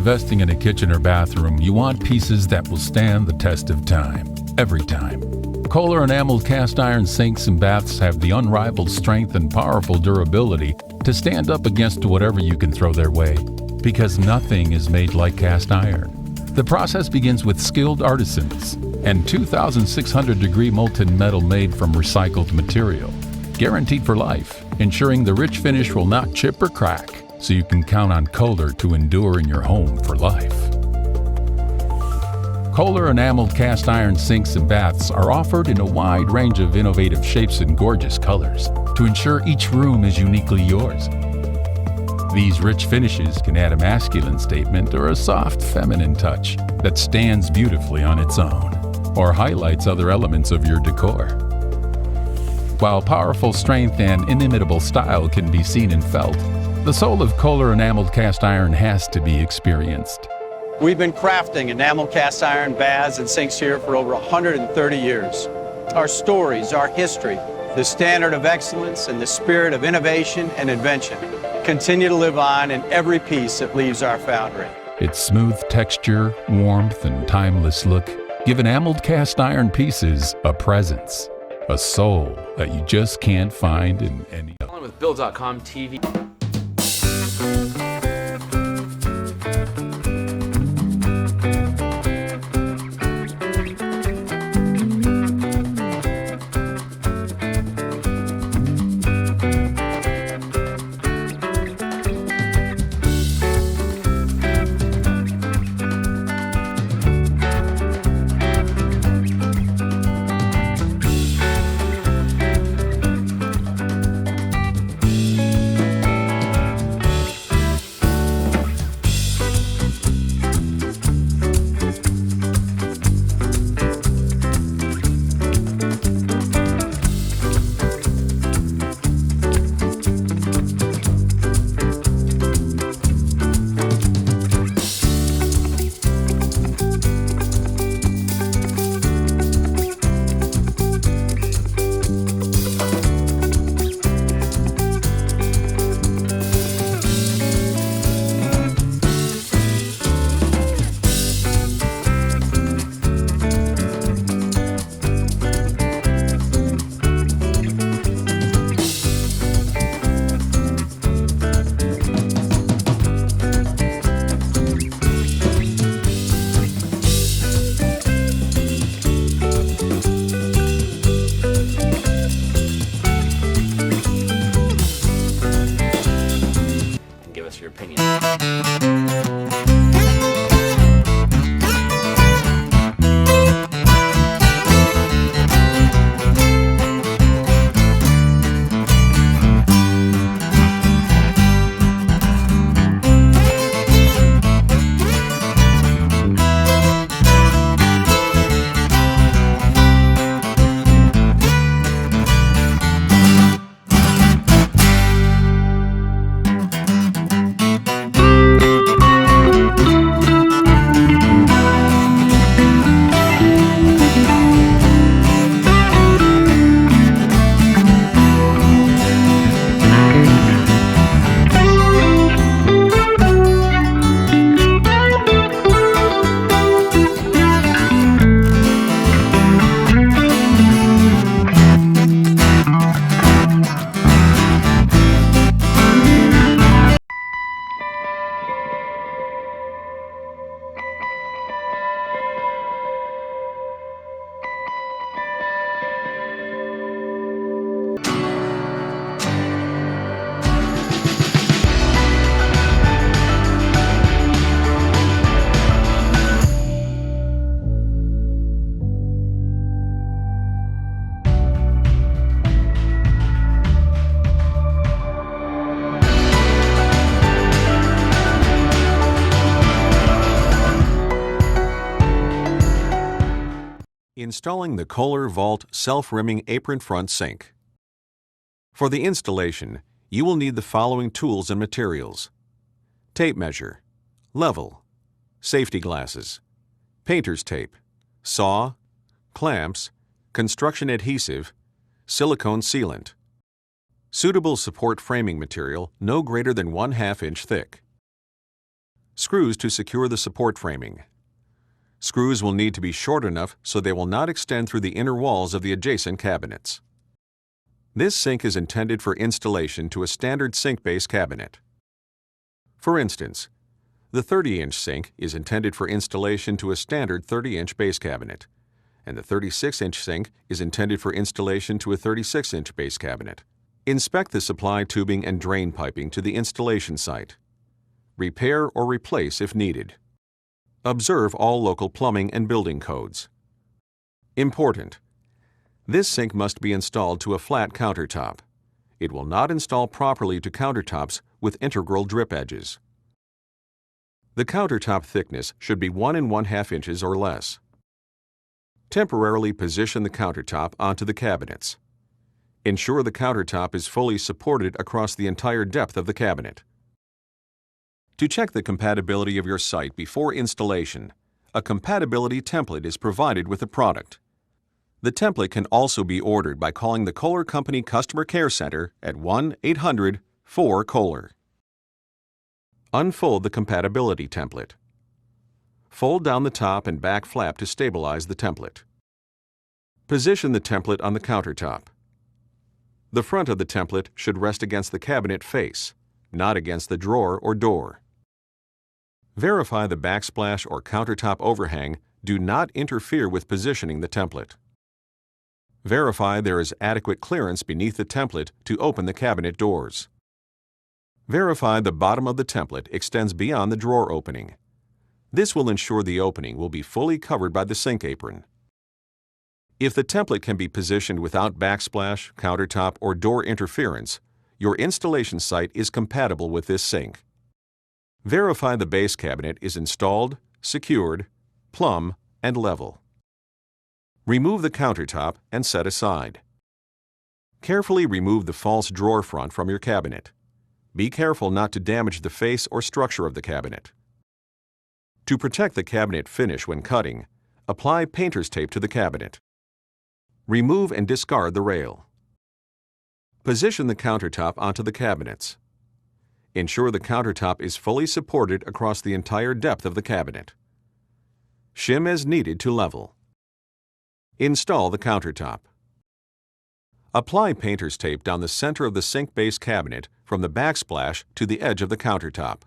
investing in a kitchen or bathroom, you want pieces that will stand the test of time, every time. Kohler enameled cast iron sinks and baths have the unrivaled strength and powerful durability to stand up against whatever you can throw their way, because nothing is made like cast iron. The process begins with skilled artisans and 2,600-degree molten metal made from recycled material, guaranteed for life, ensuring the rich finish will not chip or crack, so you can count on Kohler to endure in your home for life. Kohler enameled cast iron sinks and baths are offered in a wide range of innovative shapes and gorgeous colors to ensure each room is uniquely yours. These rich finishes can add a masculine statement or a soft feminine touch that stands beautifully on its own or highlights other elements of your decor. While powerful strength and inimitable style can be seen and felt, the soul of Kohler enameled cast iron has to be experienced. We've been crafting enamel cast iron baths and sinks here for over 130 years. Our stories, our history, the standard of excellence and the spirit of innovation and invention continue to live on in every piece that leaves our foundry. Its smooth texture, warmth, and timeless look give enameled cast iron pieces a presence, a soul that you just can't find in any other. With Bill.com TV. Your opinion. Installing the Kohler Vault Self-Rimming Apron Front Sink. For the installation, you will need the following tools and materials: tape measure, level, safety glasses, painter's tape, saw, clamps, construction adhesive, silicone sealant. Suitable support framing material no greater than 1/2 inch thick. Screws to secure the support framing. Screws will need to be short enough so they will not extend through the inner walls of the adjacent cabinets. This sink is intended for installation to a standard sink base cabinet. For instance, the 30-inch sink is intended for installation to a standard 30-inch base cabinet, and the 36-inch sink is intended for installation to a 36-inch base cabinet. Inspect the supply tubing and drain piping to the installation site. Repair or replace if needed. Observe all local plumbing and building codes. Important: this sink must be installed to a flat countertop. It will not install properly to countertops with integral drip edges. The countertop thickness should be 1 1/2 inches or less. Temporarily position the countertop onto the cabinets. Ensure the countertop is fully supported across the entire depth of the cabinet. To check the compatibility of your site before installation, a compatibility template is provided with the product. The template can also be ordered by calling the Kohler Company Customer Care Center at 1-800-4-KOHLER. Unfold the compatibility template. Fold down the top and back flap to stabilize the template. Position the template on the countertop. The front of the template should rest against the cabinet face, not against the drawer or door. Verify the backsplash or countertop overhang do not interfere with positioning the template. Verify there is adequate clearance beneath the template to open the cabinet doors. Verify the bottom of the template extends beyond the drawer opening. This will ensure the opening will be fully covered by the sink apron. If the template can be positioned without backsplash, countertop, or door interference, your installation site is compatible with this sink. Verify the base cabinet is installed, secured, plumb, and level. Remove the countertop and set aside. Carefully remove the false drawer front from your cabinet. Be careful not to damage the face or structure of the cabinet. To protect the cabinet finish when cutting, apply painter's tape to the cabinet. Remove and discard the rail. Position the countertop onto the cabinets. Ensure the countertop is fully supported across the entire depth of the cabinet. Shim as needed to level. Install the countertop. Apply painter's tape down the center of the sink base cabinet from the backsplash to the edge of the countertop.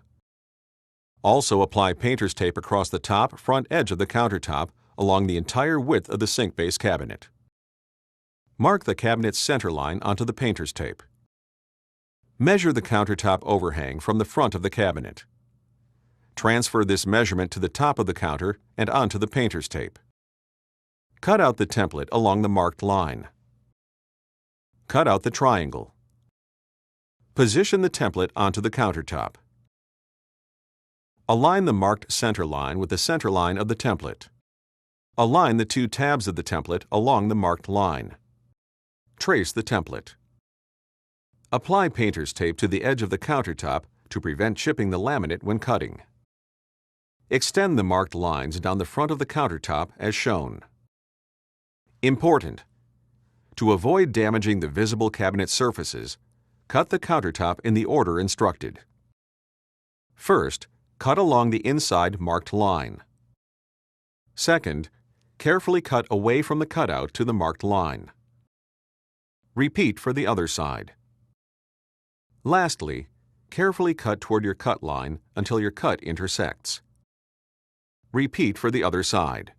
Also apply painter's tape across the top front edge of the countertop along the entire width of the sink base cabinet. Mark the cabinet's center line onto the painter's tape. Measure the countertop overhang from the front of the cabinet. Transfer this measurement to the top of the counter and onto the painter's tape. Cut out the template along the marked line. Cut out the triangle. Position the template onto the countertop. Align the marked center line with the center line of the template. Align the two tabs of the template along the marked line. Trace the template. Apply painter's tape to the edge of the countertop to prevent chipping the laminate when cutting. Extend the marked lines down the front of the countertop as shown. Important: to avoid damaging the visible cabinet surfaces, cut the countertop in the order instructed. First, cut along the inside marked line. Second, carefully cut away from the cutout to the marked line. Repeat for the other side. Lastly, carefully cut toward your cut line until your cut intersects. Repeat for the other side.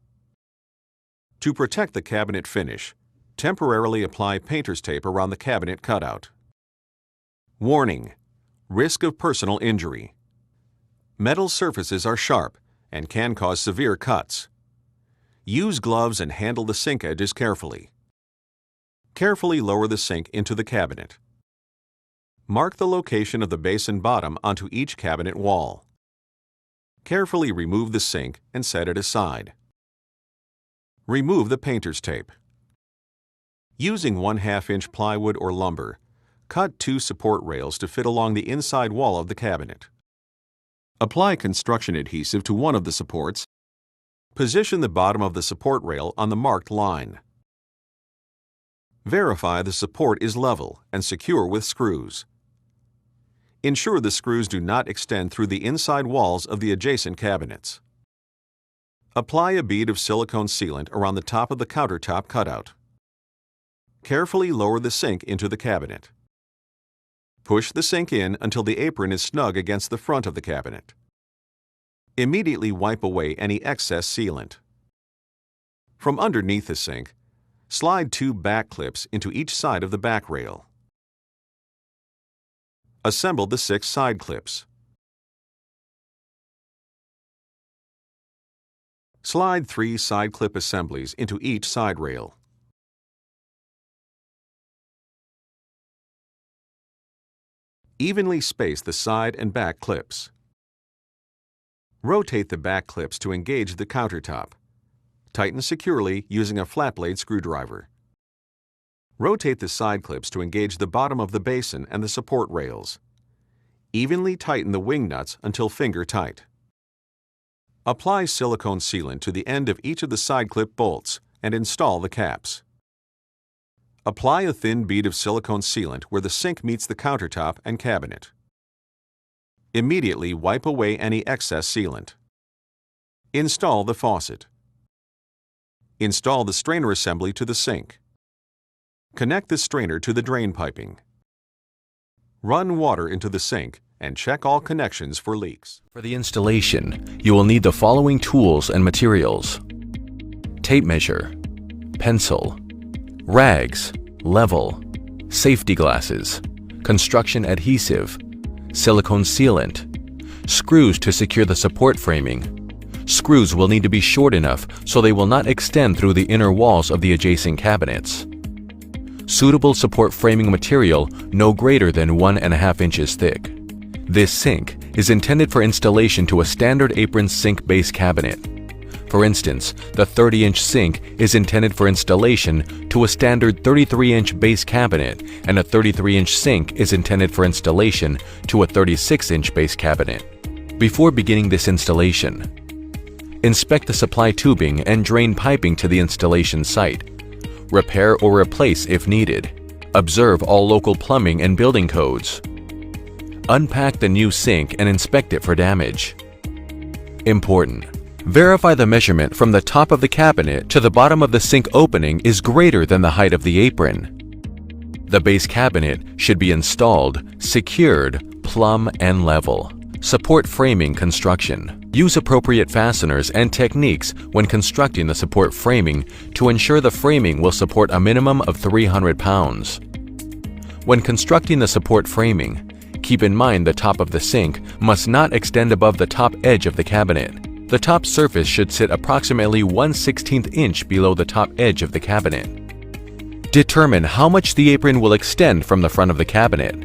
To protect the cabinet finish, temporarily apply painter's tape around the cabinet cutout. Warning: risk of personal injury. Metal surfaces are sharp and can cause severe cuts. Use gloves and handle the sink edges carefully. Carefully lower the sink into the cabinet. Mark the location of the basin bottom onto each cabinet wall. Carefully remove the sink and set it aside. Remove the painter's tape. Using 1/2 inch plywood or lumber, cut 2 support rails to fit along the inside wall of the cabinet. Apply construction adhesive to one of the supports. Position the bottom of the support rail on the marked line. Verify the support is level and secure with screws. Ensure the screws do not extend through the inside walls of the adjacent cabinets. Apply a bead of silicone sealant around the top of the countertop cutout. Carefully lower the sink into the cabinet. Push the sink in until the apron is snug against the front of the cabinet. Immediately wipe away any excess sealant. From underneath the sink, slide 2 back clips into each side of the back rail. Assemble the 6 side clips. Slide 3 side clip assemblies into each side rail. Evenly space the side and back clips. Rotate the back clips to engage the countertop. Tighten securely using a flat blade screwdriver. Rotate the side clips to engage the bottom of the basin and the support rails. Evenly tighten the wing nuts until finger tight. Apply silicone sealant to the end of each of the side clip bolts and install the caps. Apply a thin bead of silicone sealant where the sink meets the countertop and cabinet. Immediately wipe away any excess sealant. Install the faucet. Install the strainer assembly to the sink. Connect the strainer to the drain piping. Run water into the sink and check all connections for leaks. For the installation, you will need the following tools and materials: tape measure, pencil, rags, level, safety glasses, construction adhesive, silicone sealant, screws to secure the support framing. Screws will need to be short enough so they will not extend through the inner walls of the adjacent cabinets. Suitable support framing material no greater than 1.5 inches thick. This sink is intended for installation to a standard apron sink base cabinet. For instance, the 30-inch sink is intended for installation to a standard 33-inch base cabinet, and a 33-inch sink is intended for installation to a 36-inch base cabinet. Before beginning this installation, inspect the supply tubing and drain piping to the installation site. Repair or replace if needed. Observe all local plumbing and building codes. Unpack the new sink and inspect it for damage. Important: verify the measurement from the top of the cabinet to the bottom of the sink opening is greater than the height of the apron. The base cabinet should be installed, secured, plumb, and level. Support framing construction. Use appropriate fasteners and techniques when constructing the support framing to ensure the framing will support a minimum of 300 pounds. When constructing the support framing, keep in mind the top of the sink must not extend above the top edge of the cabinet. The top surface should sit approximately 1/16 inch below the top edge of the cabinet. Determine how much the apron will extend from the front of the cabinet.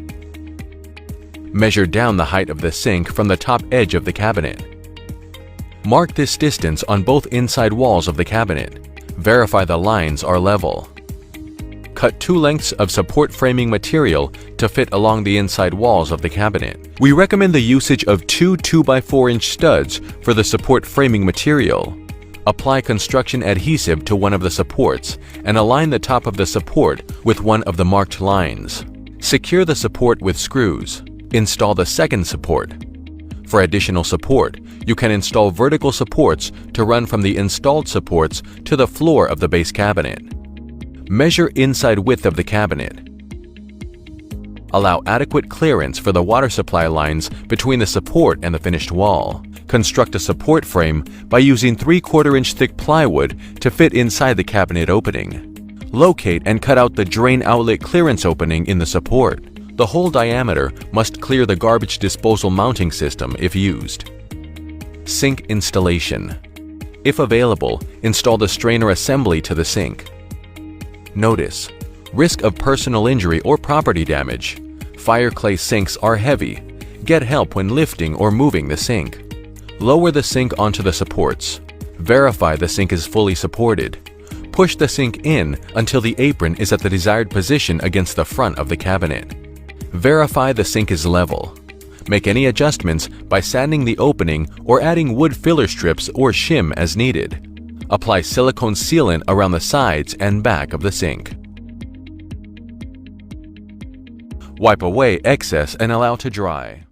Measure down the height of the sink from the top edge of the cabinet. Mark this distance on both inside walls of the cabinet. Verify the lines are level. Cut 2 lengths of support framing material to fit along the inside walls of the cabinet. We recommend the usage of 2 2x4-inch studs for the support framing material. Apply construction adhesive to one of the supports and align the top of the support with one of the marked lines. Secure the support with screws. Install the second support. For additional support, you can install vertical supports to run from the installed supports to the floor of the base cabinet. Measure inside width of the cabinet. Allow adequate clearance for the water supply lines between the support and the finished wall. Construct a support frame by using 3/4 inch thick plywood to fit inside the cabinet opening. Locate and cut out the drain outlet clearance opening in the support. The whole diameter must clear the garbage disposal mounting system if used. Sink installation. If available, install the strainer assembly to the sink. Notice: risk of personal injury or property damage. Fireclay sinks are heavy. Get help when lifting or moving the sink. Lower the sink onto the supports. Verify the sink is fully supported. Push the sink in until the apron is at the desired position against the front of the cabinet. Verify the sink is level. Make any adjustments by sanding the opening or adding wood filler strips or shim as needed. Apply silicone sealant around the sides and back of the sink. Wipe away excess and allow to dry.